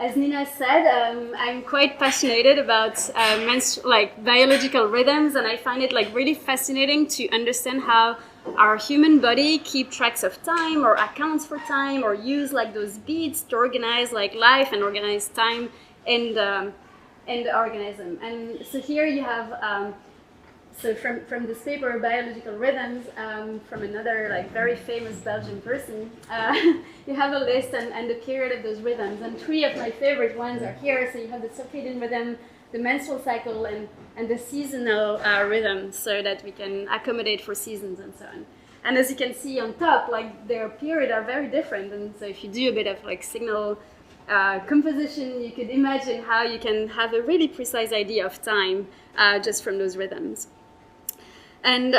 as Nina said, I'm quite passionate about biological rhythms, and I find it really fascinating to understand how our human body keep tracks of time or accounts for time or use those beats to organize life and organize time in the organism. And so here you have so from this paper, Biological Rhythms, from another very famous Belgian person, you have a list and the period of those rhythms. And three of my favorite ones are here. So you have the circadian rhythm, the menstrual cycle, and the seasonal rhythm, so that we can accommodate for seasons and so on. And as you can see on top, their period are very different. And so if you do a bit of signal composition, you could imagine how you can have a really precise idea of time just from those rhythms. And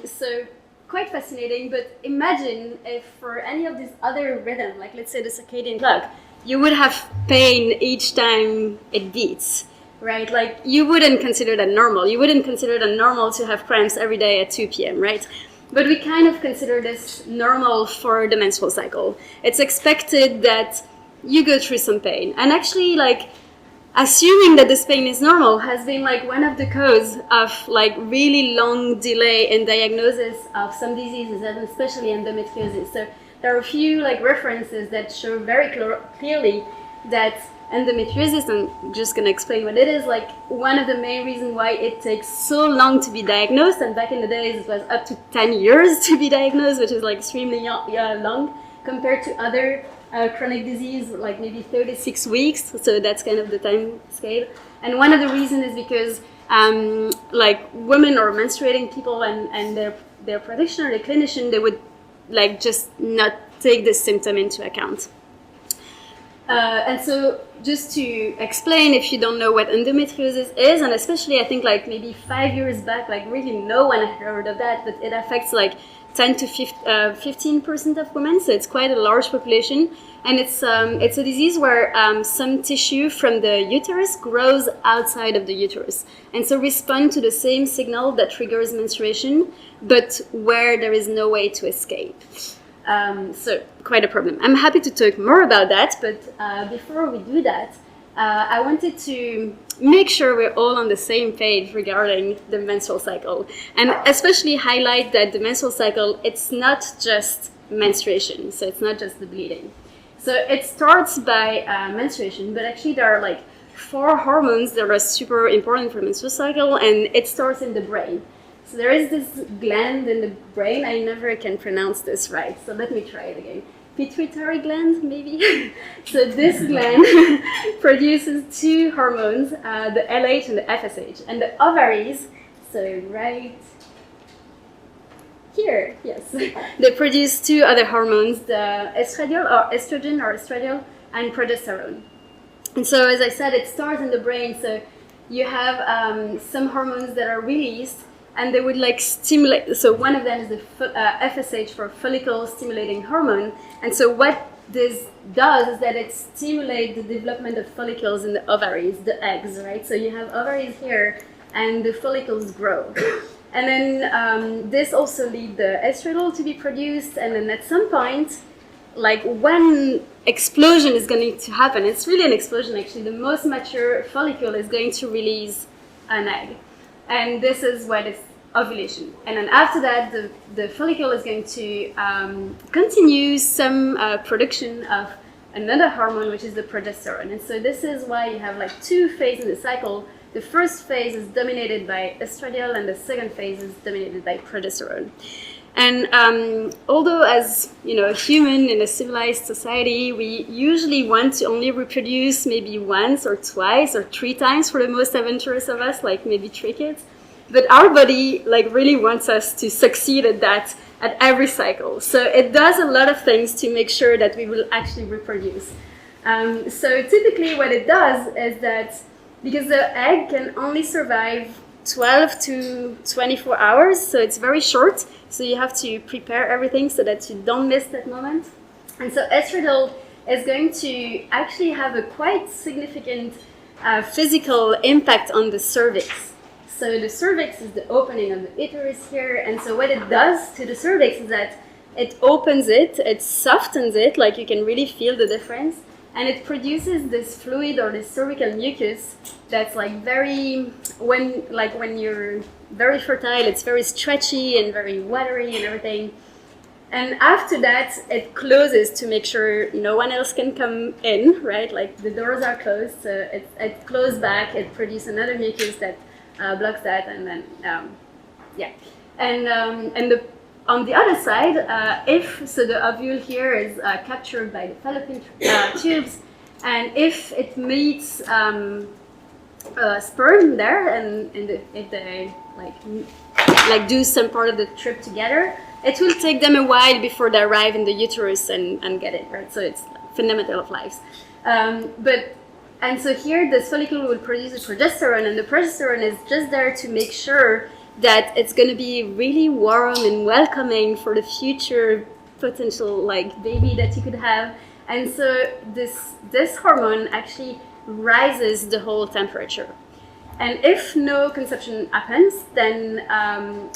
so quite fascinating, but imagine if for any of these other rhythms, let's say the circadian clock, you would have pain each time it beats, right? You wouldn't consider that normal. You wouldn't consider that normal to have cramps every day at 2 p.m., right? But we kind of consider this normal for the menstrual cycle. It's expected that you go through some pain. And actually, assuming that this pain is normal has been one of the cause of really long delay in diagnosis of some diseases, and especially endometriosis. So there are a few references that show very clearly that endometriosis, I'm just going to explain what it is, one of the main reasons why it takes so long to be diagnosed, and back in the days it was up to 10 years to be diagnosed, which is extremely long compared to other chronic disease, maybe 36 weeks, so that's kind of the time scale. And one of the reasons is because women or menstruating people and their practitioner, the clinician, they would just not take this symptom into account. And so just to explain, if you don't know what endometriosis is, and especially I think maybe 5 years back, really no one had heard of that, but it affects 10 to 15% of women, so it's quite a large population. And it's a disease where some tissue from the uterus grows outside of the uterus, and so respond to the same signal that triggers menstruation, but where there is no way to escape. So quite a problem. I'm happy to talk more about that, but before we do that, I wanted to make sure we're all on the same page regarding the menstrual cycle, and especially highlight that the menstrual cycle, it's not just menstruation, so it's not just the bleeding. So it starts by menstruation, but actually there are 4 hormones that are super important for menstrual cycle, and it starts in the brain. So there is this gland in the brain, I never can pronounce this right, so let me try it again. Pituitary gland, maybe? So this gland produces 2 hormones, the LH and the FSH. And the ovaries, so right here, yes, they produce 2 other hormones, the estrogen or estradiol, and progesterone. And so, as I said, it starts in the brain, so you have some hormones that are released, and they would stimulate. So one of them is the FSH, for follicle stimulating hormone. And so what this does is that it stimulates the development of follicles in the ovaries, the eggs, right? So you have ovaries here, and the follicles grow. And then this also leads the estradiol to be produced, and then at some point, one explosion is going to happen. It's really an explosion, actually. The most mature follicle is going to release an egg. And this is what is ovulation. And then after that, the follicle is going to continue some production of another hormone, which is the progesterone. And so this is why you have 2 phases in the cycle. The first phase is dominated by estradiol, and the second phase is dominated by progesterone. And although as a human in a civilized society, we usually want to only reproduce maybe once or twice or 3 times for the most adventurous of us, maybe 3 kids. But our body really wants us to succeed at that at every cycle. So it does a lot of things to make sure that we will actually reproduce. So typically what it does is that because the egg can only survive 12 to 24 hours, so it's very short. So you have to prepare everything so that you don't miss that moment. And so estradiol is going to actually have a quite significant physical impact on the cervix. So the cervix is the opening of the uterus here, and so what it does to the cervix is that it opens it, it softens it, you can really feel the difference, and it produces this fluid or this cervical mucus that's like when you're very fertile, it's very stretchy and very watery and everything. And after that, it closes to make sure no one else can come in, right? Like the doors are closed, so it closes back, it produces another mucus that blocks that, and then, yeah. And on the other side, the ovule here is captured by the fallopian tubes, and if it meets sperm there, and if they like do some part of the trip together, it will take them a while before they arrive in the uterus and get it, right? So it's fundamental of life. And so here the follicle will produce the progesterone, and the progesterone is just there to make sure that it's going to be really warm and welcoming for the future potential like baby that you could have. And so this hormone actually rises the whole temperature. And if no conception happens, then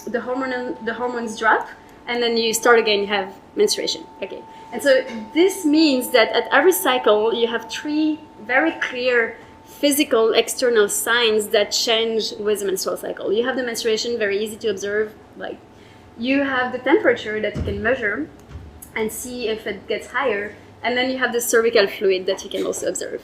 the hormones drop, and then you start again, you have menstruation. Okay. And so this means that at every cycle, you have 3 very clear physical external signs that change with the menstrual cycle. You have the menstruation, very easy to observe. Like, you have the temperature that you can measure and see if it gets higher. And then you have the cervical fluid that you can also observe.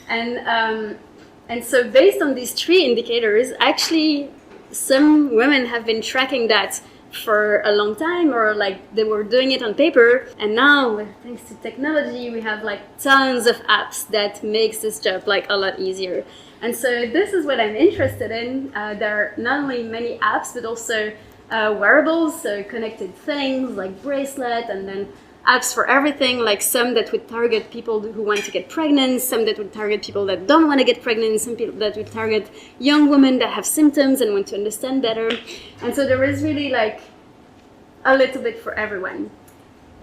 And so based on these 3 indicators, actually, some women have been tracking that for a long time, or like they were doing it on paper, and now thanks to technology we have like tons of apps that makes this job like a lot easier. And so this is what I'm interested in. There are not only many apps but also wearables, so connected things like bracelet, and then apps for everything, like some that would target people who want to get pregnant, some that would target people that don't want to get pregnant, some people that would target young women that have symptoms and want to understand better. And so there is really like a little bit for everyone.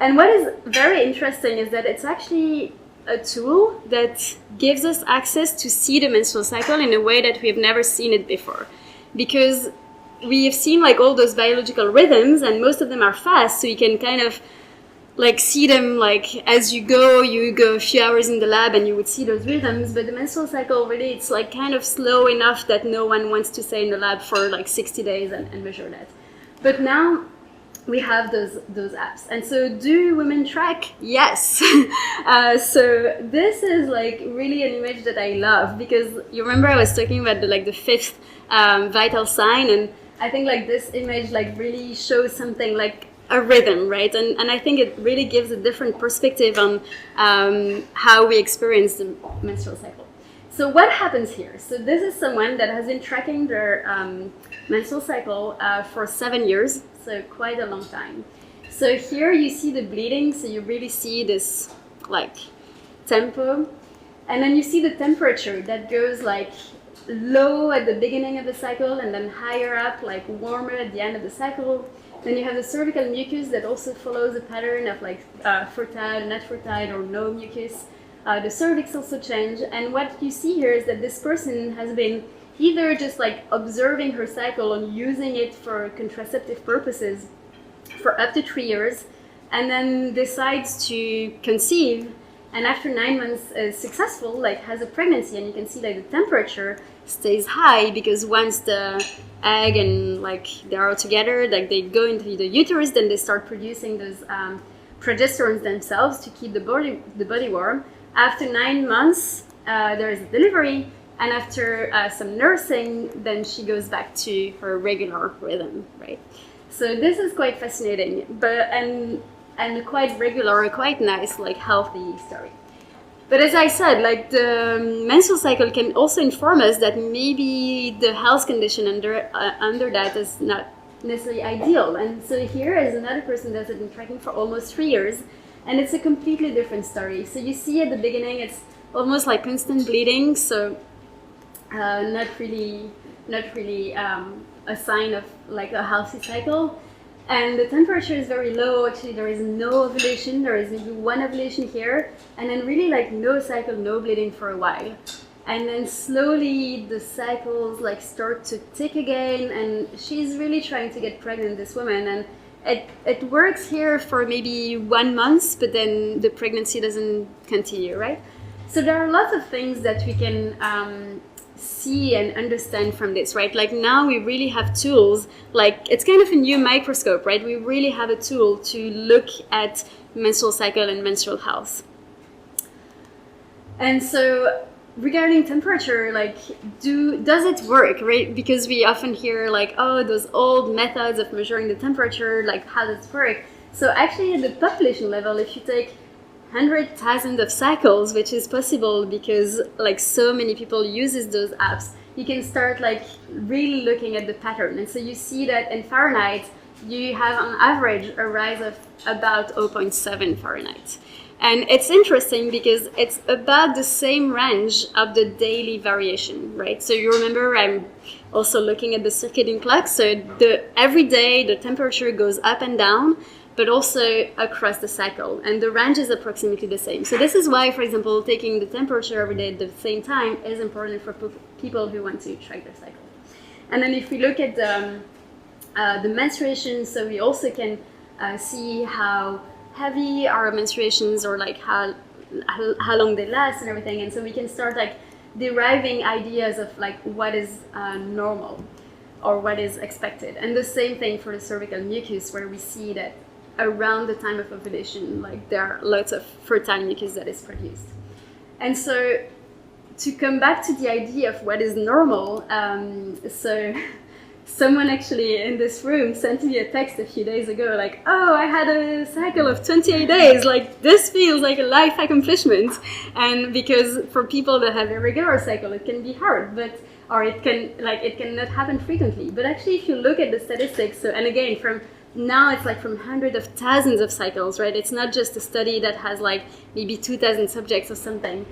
And what is very interesting is that it's actually a tool that gives us access to see the menstrual cycle in a way that we've never seen it before. Because we have seen like all those biological rhythms, and most of them are fast, so you can kind of like see them like as you go a few hours in the lab and you would see those rhythms. But the menstrual cycle really, it's like kind of slow enough that no one wants to stay in the lab for like 60 days and measure that. But now we have those apps. And so do women track? Yes. So this is like really an image that I love, because you remember I was talking about the 5th vital sign, and I think like this image like really shows something like a rhythm, right? And I think it really gives a different perspective on how we experience the menstrual cycle. So what happens here? So this is someone that has been tracking their menstrual cycle for 7 years, so quite a long time. So here you see the bleeding, so you really see this like tempo, and then you see the temperature that goes like low at the beginning of the cycle and then higher up, like warmer at the end of the cycle. Then you have the cervical mucus that also follows a pattern of like fertile, not fertile, or no mucus. The cervix also change, and what you see here is that this person has been either just like observing her cycle and using it for contraceptive purposes for up to 3 years, and then decides to conceive, and after 9 months is successful, like has a pregnancy, and you can see like the temperature stays high because once the egg and like they're all together, like they go into the uterus, then they start producing those progesterones themselves to keep the body warm. After 9 months, there is a delivery, and after some nursing, then she goes back to her regular rhythm, right? So this is quite fascinating, and quite regular, quite nice, like healthy story. But as I said, like the menstrual cycle can also inform us that maybe the health condition under that is not necessarily ideal. And so here is another person that has been tracking for almost 3 years, and it's a completely different story. So you see at the beginning, it's almost like constant bleeding, so not really a sign of like a healthy cycle. And the temperature is very low. Actually, there is no ovulation. There is maybe one ovulation here, and then really like no cycle, no bleeding for a while. And then slowly the cycles like start to tick again, and she's really trying to get pregnant, this woman, and it works here for maybe 1 month, but then the pregnancy doesn't continue, right? So there are lots of things that we can see and understand from this, right? Like now we really have tools, like it's kind of a new microscope, right? We really have a tool to look at menstrual cycle and menstrual health. And so regarding temperature, like does it work, right? Because we often hear like, oh, those old methods of measuring the temperature, like how does it work? So actually at the population level, if you take 100,000 of cycles, which is possible because like so many people uses those apps, you can start like really looking at the pattern. And so you see that in Fahrenheit, you have on average a rise of about 0.7 Fahrenheit. And it's interesting because it's about the same range of the daily variation, right? So you remember I'm also looking at the circadian clock. So every day the temperature goes up and down, but also across the cycle. And the range is approximately the same. So this is why, for example, taking the temperature every day at the same time is important for people who want to track their cycle. And then if we look at the menstruation, so we also can see how heavy our menstruations or like how long they last and everything. And so we can start like deriving ideas of like what is normal or what is expected. And the same thing for the cervical mucus, where we see that around the time of ovulation, like there are lots of fertile mucus that is produced. And so to come back to the idea of what is normal, so someone actually in this room sent me a text a few days ago, like, oh, I had a cycle of 28 days, like this feels like a life accomplishment. And because for people that have a regular cycle, it can be hard, or it cannot happen frequently. But actually, if you look at the statistics, so, and again, from now it's like from hundreds of thousands of cycles, right? It's not just a study that has like maybe 2,000 subjects or something.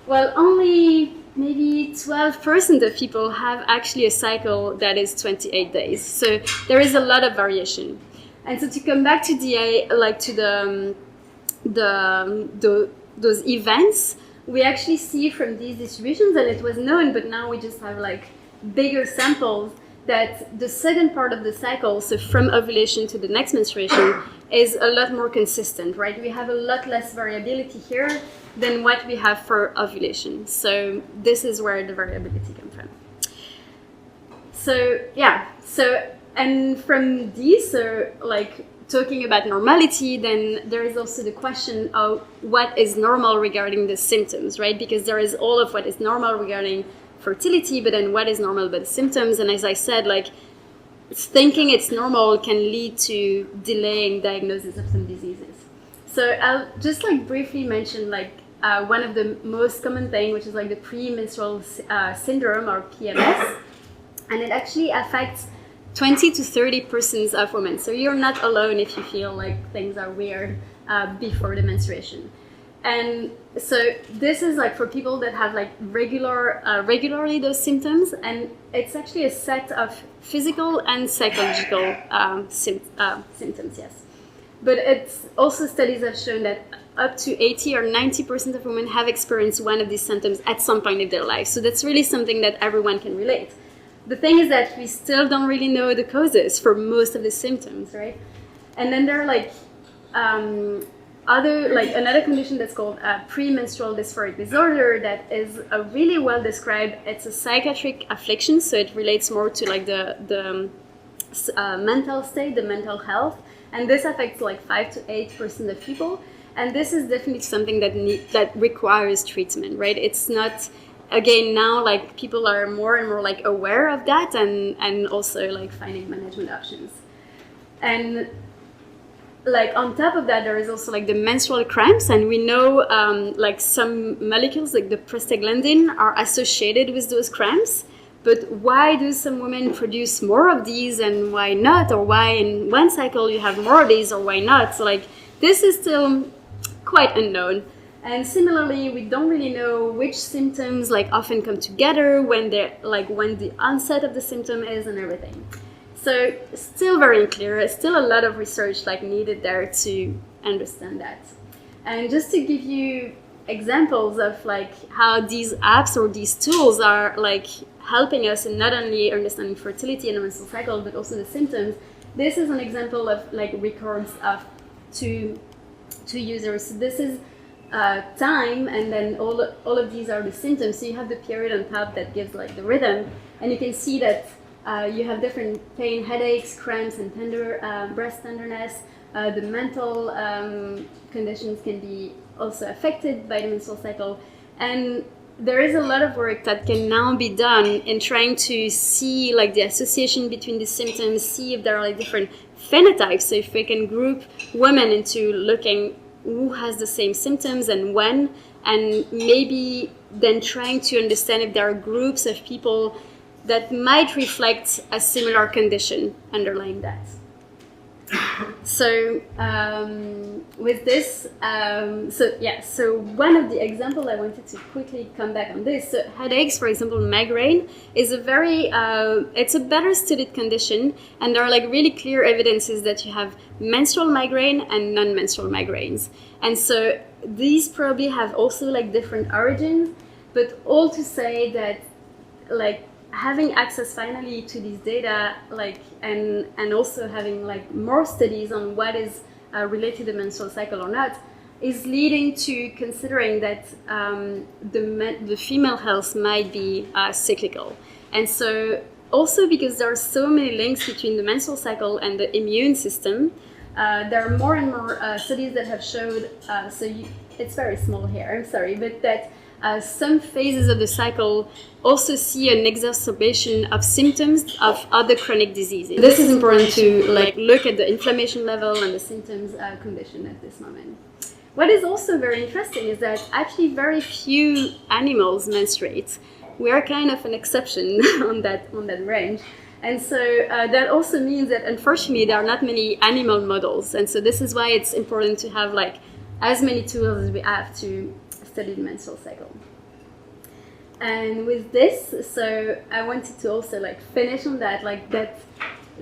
Well, only maybe 12% of people have actually a cycle that is 28 days. So there is a lot of variation. And so to come back to those events, we actually see from these distributions, and it was known, but now we just have like bigger samples, that the second part of the cycle, so from ovulation to the next menstruation, is a lot more consistent, right? We have a lot less variability here than what we have for ovulation. So this is where the variability comes from. So yeah, and from these, so like talking about normality, then there is also the question of what is normal regarding the symptoms, right? Because there is all of what is normal regarding fertility, but then what is normal about the symptoms. And as I said, like thinking it's normal can lead to delaying diagnosis of some diseases. So I'll just like briefly mention like one of the most common thing, which is like the premenstrual syndrome, or PMS, and it actually affects 20 to 30% of women. So you're not alone if you feel like things are weird before the menstruation. And so this is like for people that have like regularly those symptoms, and it's actually a set of physical and psychological symptoms, yes. But it's also studies have shown that up to 80 or 90% of women have experienced one of these symptoms at some point in their life. So that's really something that everyone can relate. The thing is that we still don't really know the causes for most of the symptoms, right? And then there are like another condition that's called premenstrual dysphoric disorder that is really well described. It's a psychiatric affliction, so it relates more to like the mental state, the mental health, and this affects like 5 to 8% of people. And this is definitely something that requires treatment, right? It's not, again, now like people are more and more like aware of that, and also like finding management options. And like on top of that, there is also like the menstrual cramps, and we know like some molecules like the prostaglandin are associated with those cramps. But why do some women produce more of these and why not? Or why in one cycle you have more of these or why not? So like this is still quite unknown. And similarly, we don't really know which symptoms like often come together, when the onset of the symptom is and everything. So still very unclear, still a lot of research like needed there to understand that. And just to give you examples of like how these apps or these tools are like helping us in not only understanding fertility and the menstrual cycle, but also the symptoms. This is an example of like records of two users. So this is time, and then all of these are the symptoms. So you have the period on top that gives like the rhythm, and you can see that you have different pain, headaches, cramps, and breast tenderness. The mental conditions can be also affected by the menstrual cycle, and there is a lot of work that can now be done in trying to see like the association between the symptoms, see if there are like different phenotypes. So if we can group women into looking who has the same symptoms and when, and maybe then trying to understand if there are groups of people that might reflect a similar condition underlying that. So with this, so one of the examples I wanted to quickly come back on this. So headaches, for example, migraine is a very, it's a better studied condition, and there are like really clear evidences that you have menstrual migraine and non-menstrual migraines. And so these probably have also like different origins, but all to say that like having access finally to these data, like and also having like more studies on what is related to the menstrual cycle or not, is leading to considering that the female health might be cyclical. And so also because there are so many links between the menstrual cycle and the immune system, there are more and more studies that have showed, it's very small here, I'm sorry, but that some phases of the cycle also see an exacerbation of symptoms of other chronic diseases. This is important to like look at the inflammation level and the symptoms condition at this moment. What is also very interesting is that actually very few animals menstruate. We are kind of an exception on that range. And so that also means that unfortunately there are not many animal models. And so this is why it's important to have like as many tools as we have to study the menstrual cycle. And with this, so I wanted to also like finish on that, like that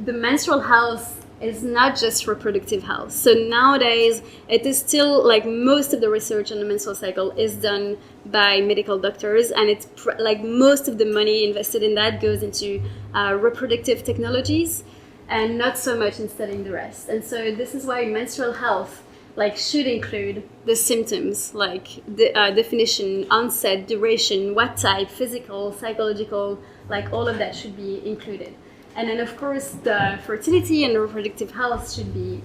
the menstrual health is not just reproductive health. So nowadays, it is still like most of the research on the menstrual cycle is done by medical doctors, and it's like most of the money invested in that goes into reproductive technologies and not so much in studying the rest. And so this is why menstrual health like should include the symptoms, like the definition, onset, duration, what type, physical, psychological, like all of that should be included. And then of course the fertility and reproductive health should be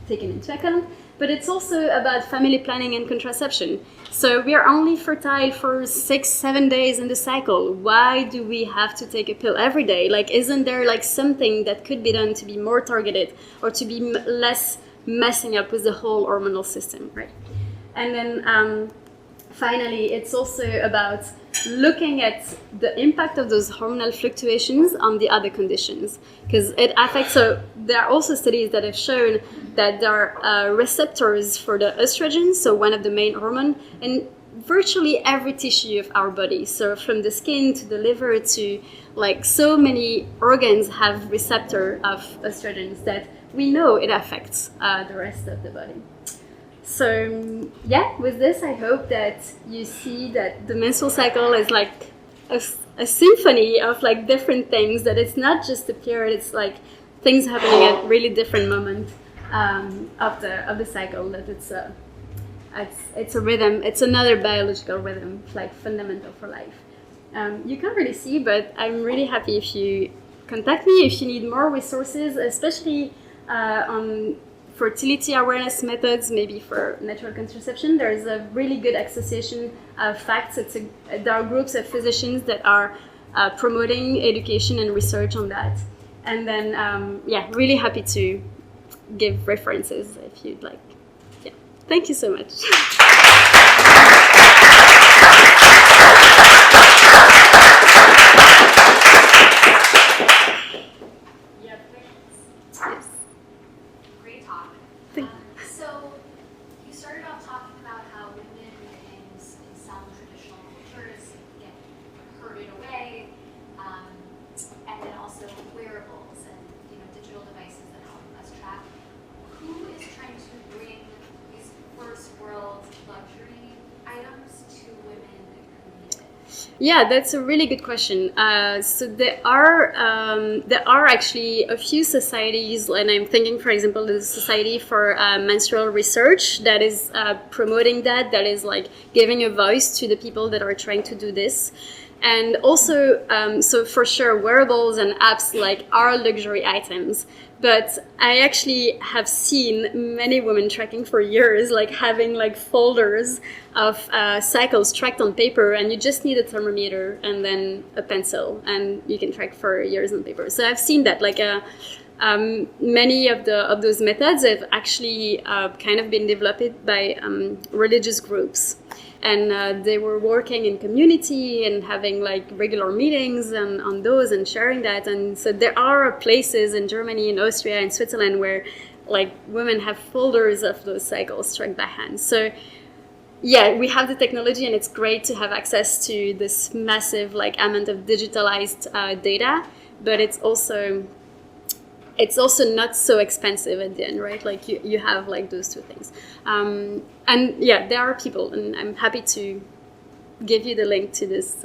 taken into account, but it's also about family planning and contraception. So we are only fertile for 6-7 days in the cycle. Why do we have to take a pill every day? Like, isn't there like something that could be done to be more targeted or to be less messing up with the whole hormonal system, right? And then finally, it's also about looking at the impact of those hormonal fluctuations on the other conditions, because it affects. So there are also studies that have shown that there are receptors for the estrogen, so one of the main hormone, in virtually every tissue of our body. So from the skin to the liver to like so many organs have receptor of estrogens that we know it affects the rest of the body. So yeah, with this, I hope that you see that the menstrual cycle is like a symphony of like different things, that it's not just a period, it's like things happening at really different moments of the cycle, that it's a rhythm, it's another biological rhythm, like fundamental for life. You can't really see, but I'm really happy if you contact me if you need more resources, especially on fertility awareness methods, maybe for natural contraception. There is a really good association of facts. There are groups of physicians that are promoting education and research on that. And then, really happy to give references if you'd like. Yeah, thank you so much. So you started off talking about how women in some traditional cultures get herded away, and then also wearables and digital devices that help us track. Who is trying to bring these first world Yeah, that's a really good question. So there are actually a few societies, and I'm thinking, for example, the Society for Menstrual Research that is promoting that is like giving a voice to the people that are trying to do this. And also, so for sure, wearables and apps like are luxury items. But I actually have seen many women tracking for years, like having like folders of cycles tracked on paper, and you just need a thermometer and then a pencil, and you can track for years on paper. So I've seen that, like many of those methods have actually kind of been developed by religious groups. And they were working in community and having like regular meetings and on those and sharing that. And so there are places in Germany, in Austria, and Switzerland where like women have folders of those cycles tracked by hand. So yeah, we have the technology, and it's great to have access to this massive like amount of digitalized data, but it's also not so expensive at the end, right? Like you have like those two things. And yeah, there are people, and I'm happy to give you the link to this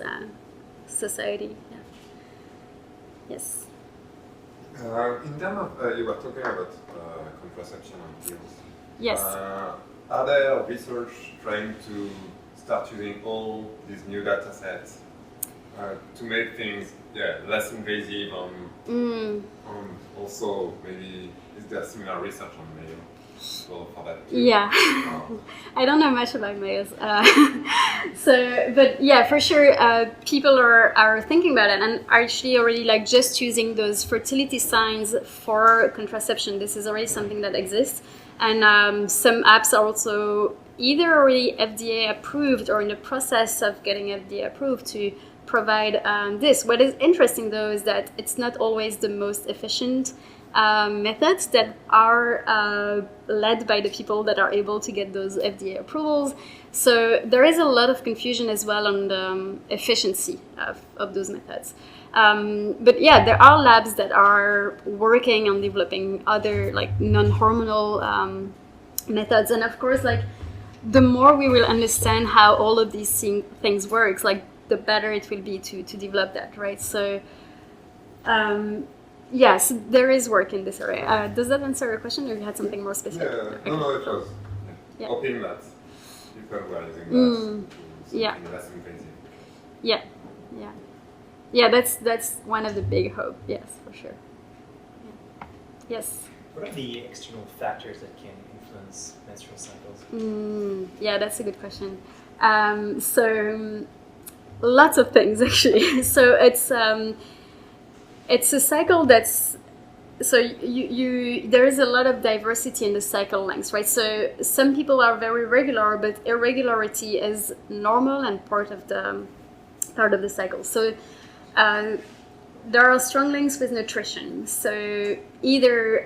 society. Yeah. Yes. In terms of, you were talking about contraception and pills. Yes. Are there research trying to start using all these new data sets to make things less invasive also maybe is there similar research on male for that too? Yeah. I don't know much about males. But yeah, for sure, people are thinking about it and are actually already like just using those fertility signs for contraception. This is already something that exists. And some apps are also either already FDA approved or in the process of getting FDA approved to provide this. What is interesting though is that it's not always the most efficient methods that are led by the people that are able to get those FDA approvals. So there is a lot of confusion as well on the efficiency of those methods. But yeah, there are labs that are working on developing other like non-hormonal methods. And of course, like the more we will understand how all of these things works, like the better it will be to develop that, right? So yes, there is work in this area. Does that answer your question, or you had something more specific? Yeah, okay. no, it was. Yeah. Hoping that people were using that to something less invasive. Yeah, yeah. Yeah, that's one of the big hope. Yes, for sure. Yeah. Yes. What are the external factors that can influence menstrual cycles? Yeah, that's a good question. So lots of things actually. So it's a cycle that's so you there is a lot of diversity in the cycle lengths, right? So some people are very regular, but irregularity is normal and part of the cycle. So there are strong links with nutrition. So either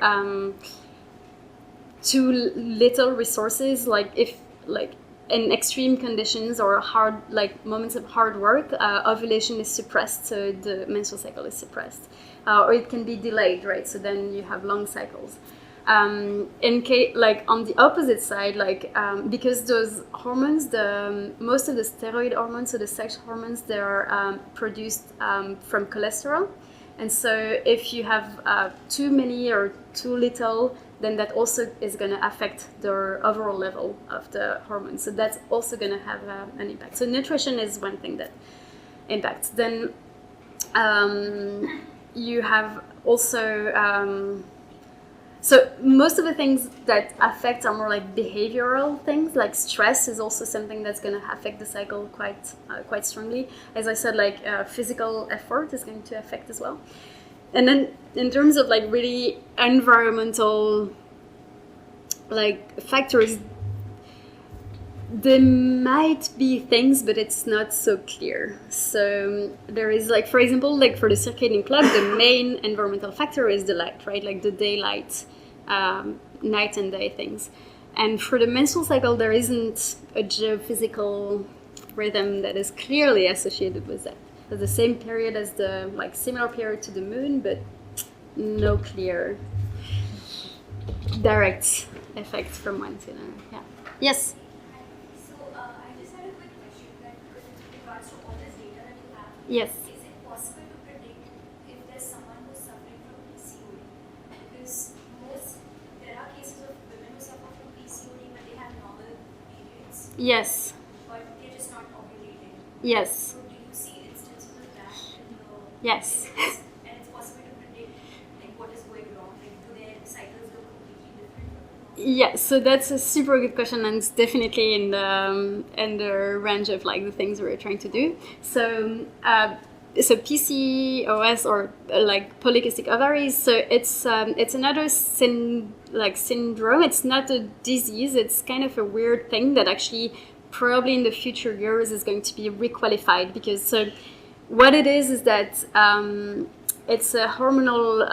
too little resources, like if like in extreme conditions or hard like moments of hard work, ovulation is suppressed, so the menstrual cycle is suppressed, or it can be delayed, right? So then you have long cycles. In case, like on the opposite side, like because those hormones, most of the steroid hormones, so the sex hormones, they are produced from cholesterol, and so if you have too many or too little, then that also is going to affect the overall level of the hormones. So that's also going to have an impact. So nutrition is one thing that impacts. Then you have also so most of the things that affect are more like behavioral things, like stress is also something that's going to affect the cycle quite strongly. As I said, like physical effort is going to affect as well. And then in terms of like really environmental like factors, there might be things, but it's not so clear. So there is like, for example, like for the circadian clock, the main environmental factor is the light, right? Like the daylight, night and day things. And for the menstrual cycle, there isn't a geophysical rhythm that is clearly associated with that. It's the same period as the like similar period to the moon, but no clear direct effects from one to another. Yeah. Yes. So I just had a quick question that with regards to all this data that Yes. Is it possible to predict if there's someone who's suffering from PCOD? Because there are cases of women who suffer from PCOD, but they have normal periods, Yes. but they're just not ovulating. Yes. So do you see instances of that in the Yes. and it's possible to predict like what is going wrong? Like do their cycles look completely different from the normal? Yeah, so that's a super good question, and it's definitely in the range of like the things we're trying to do. So so PCOS, or like polycystic ovaries. So it's another syndrome. It's not a disease. It's kind of a weird thing that actually probably in the future years is going to be requalified, because so what it is that it's a hormonal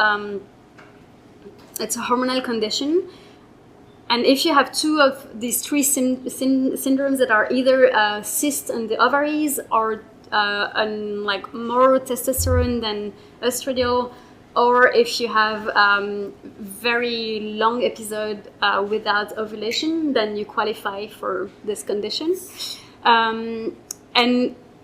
condition. And if you have two of these three syndromes that are either cyst on the ovaries, or like more testosterone than estradiol, or if you have very long episode without ovulation, then you qualify for this condition. And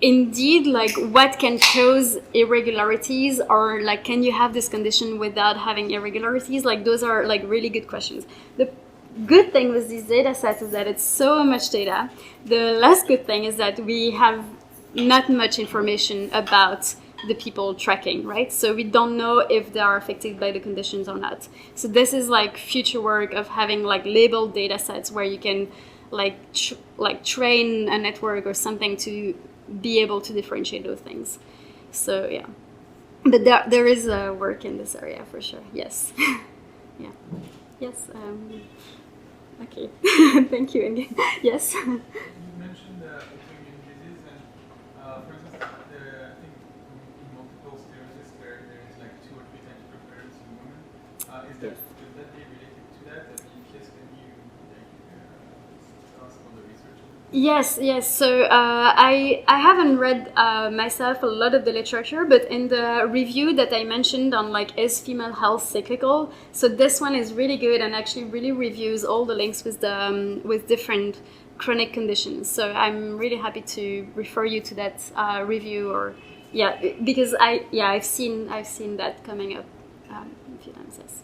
indeed, like what can cause irregularities, or like can you have this condition without having irregularities? Like those are like really good questions. The good thing with these data sets is that it's so much data. The less good thing is that we have not much information about the people tracking, right? So we don't know if they are affected by the conditions or not. So this is like future work of having like labeled data sets where you can like train a network or something to be able to differentiate those things. So yeah, but there is work in this area for sure. Yes. Yeah. Yes. Okay. Thank you again. Yes. You mentioned autoimmune disease, and for instance, I think in multiple sclerosis, there is like 2 or 3 times prevalence in women. Could that be related to that? If yes, can you tell us about the research? Yes. So I haven't read myself a lot of the literature, but in the review that I mentioned on like is female health cyclical, so this one is really good and actually really reviews all the links with the with different chronic conditions. So I'm really happy to refer you to that review, or because I've seen that coming up a few times. Yes.